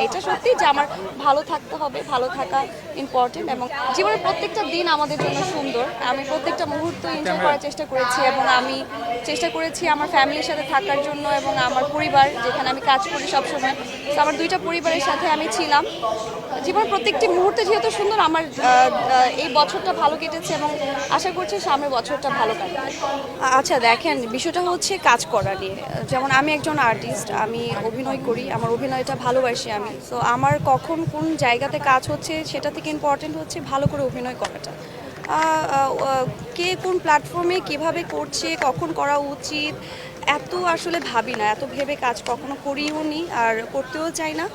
এটা সত্যি যে আমার ভালো থাকতে হবে, ভালো থাকা ইম্পর্টেন্ট এবং জীবনের প্রত্যেকটা দিন আমাদের জন্য সুন্দর। আমি প্রত্যেকটা মুহূর্ত এনজয় করার চেষ্টা করেছি এবং আমি চেষ্টা করেছি আমার ফ্যামিলির সাথে থাকার জন্য এবং আমার পরিবার যেখানে আমি কাজ করি সবসময়, তো আমার দুইটা পরিবারের সাথে আমি ছিলাম। জীবনের প্রত্যেকটি মুহূর্তে যেহেতু সুন্দর, আমার এই বছরটা ভালো কেটেছে এবং আশা করছি সামনের বছরটা ভালো কাটবে। আচ্ছা দেখেন, বিষয়টা হচ্ছে কাজ করা নিয়ে। যেমন আমি একজন আর্টিস্ট, আমি অভিনয় করি, আমার অভিনয়টা ভালোবাসি আমি। তো আমার কখন কোন জায়গাতে কাজ হচ্ছে সেটা থেকে ইম্পর্টেন্ট হচ্ছে ভালো করে অভিনয় করাটা। কে কোন প্ল্যাটফর্মে কিভাবে করছে, কখন করা উচিত, এত আসলে ভাবি না, এত ভেবে কাজ কখনো করিও নি আর করতেও চাই না।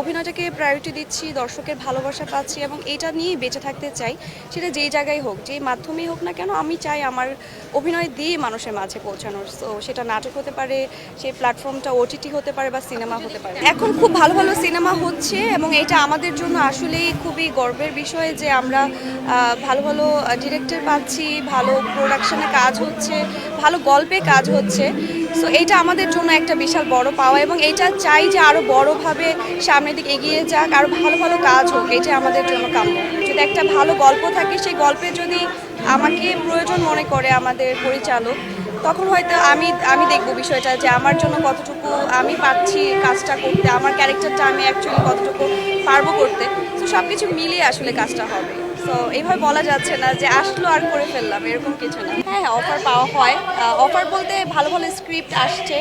অভিনয়টাকে প্রায়োরিটি দিচ্ছি, দর্শকের ভালোবাসা পাচ্ছি এবং এটা নিয়েই বেঁচে থাকতে চাই। সেটা যেই জায়গায় হোক, যেই মাধ্যমেই হোক না কেন, আমি চাই আমার অভিনয় দিয়ে মানুষের মাঝে পৌঁছানোর। তো সেটা নাটক হতে পারে, সেই প্ল্যাটফর্মটা ওটিটি হতে পারে বা সিনেমা হতে পারে। এখন খুব ভালো ভালো সিনেমা হচ্ছে এবং এটা আমাদের জন্য আসলেই খুবই গর্বের বিষয় যে আমরা ভালো ভালো ডিরেক্টর পাচ্ছি, ভালো প্রোডাকশনে কাজ হচ্ছে, ভালো গল্পে কাজ হচ্ছে। সো এইটা আমাদের জন্য একটা বিশাল বড় পাওয়া এবং এইটা চাই যে আরও বড়োভাবে সামনের দিকে এগিয়ে যাক, আরও ভালো ভালো কাজ হোক, এটা আমাদের জন্য কাম্য। যদি একটা ভালো গল্প থাকে, সেই গল্পে যদি আমাকে প্রয়োজন মনে করে আমাদের পরিচালক, তখন হয়তো আমি আমি দেখব বিষয়টা যে আমার জন্য কতটুকু আমি পাচ্ছি কাজটা করতে, আমার ক্যারেক্টারটা আমি অ্যাকচুয়ালি কতটুকু পারবো করতে। তো সব কিছু মিলিয়ে আসলে কাজটা হবে। তো এইভাবে বলা যাচ্ছে না যে আসলো আর করে ফেললাম, এরকম কিছু না। হ্যাঁ হ্যাঁ, অফার পাওয়া হয়। অফার বলতে ভালো ভালো স্ক্রিপ্ট আসছে,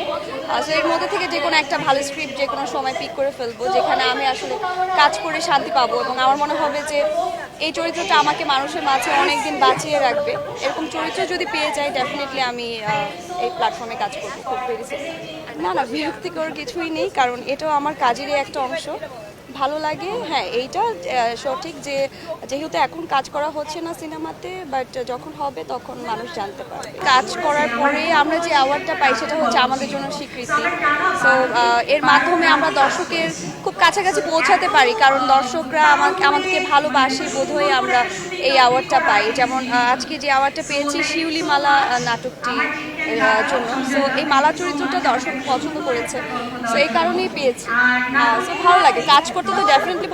সো এর মধ্যে থেকে যে কোনো একটা ভালো স্ক্রিপ্ট যে কোনো সময় পিক করে ফেলবো, যেখানে আমি আসলে কাজ করে শান্তি পাবো এবং আমার মনে হবে যে এই চরিত্রটা আমাকে মানুষের মাঝে অনেক দিন বাঁচিয়ে রাখবে। এরকম চরিত্র যদি পেয়ে যাই, ডেফিনেটলি আমি এই প্ল্যাটফর্মে কাজ করবো খুব ভেরি সুন। না না, বিরক্তিকর কিছুই নেই, কারণ এটাও আমার কাজেরই একটা অংশ। ভালো লাগে, হ্যাঁ এইটা সঠিক যে যেহেতু এখন কাজ করা হচ্ছে না সিনেমাতে, বাট যখন হবে তখন মানুষ জানতে পারবে। কাজ করার পরে আমরা যে অ্যাওয়ার্ডটা পাই সেটা হচ্ছে আমাদের জন্য স্বীকৃতি। তো এর মাধ্যমে আমরা দর্শকের খুব কাছাকাছি পৌঁছাতে পারি, কারণ দর্শকরা আমাদেরকে ভালোবাসে বোধহয় আমরা এই অ্যাওয়ার্ডটা পাই। যেমন আজকে যে অ্যাওয়ার্ডটা পেয়েছি শিউলিমালা নাটকটি জন্য, সো এই মালা চরিত্রটা দর্শক পছন্দ করেছে, সো এই কারণেই পেয়েছি। সো ভালো লাগে কাজ করতে, তো ডেফিনেটলি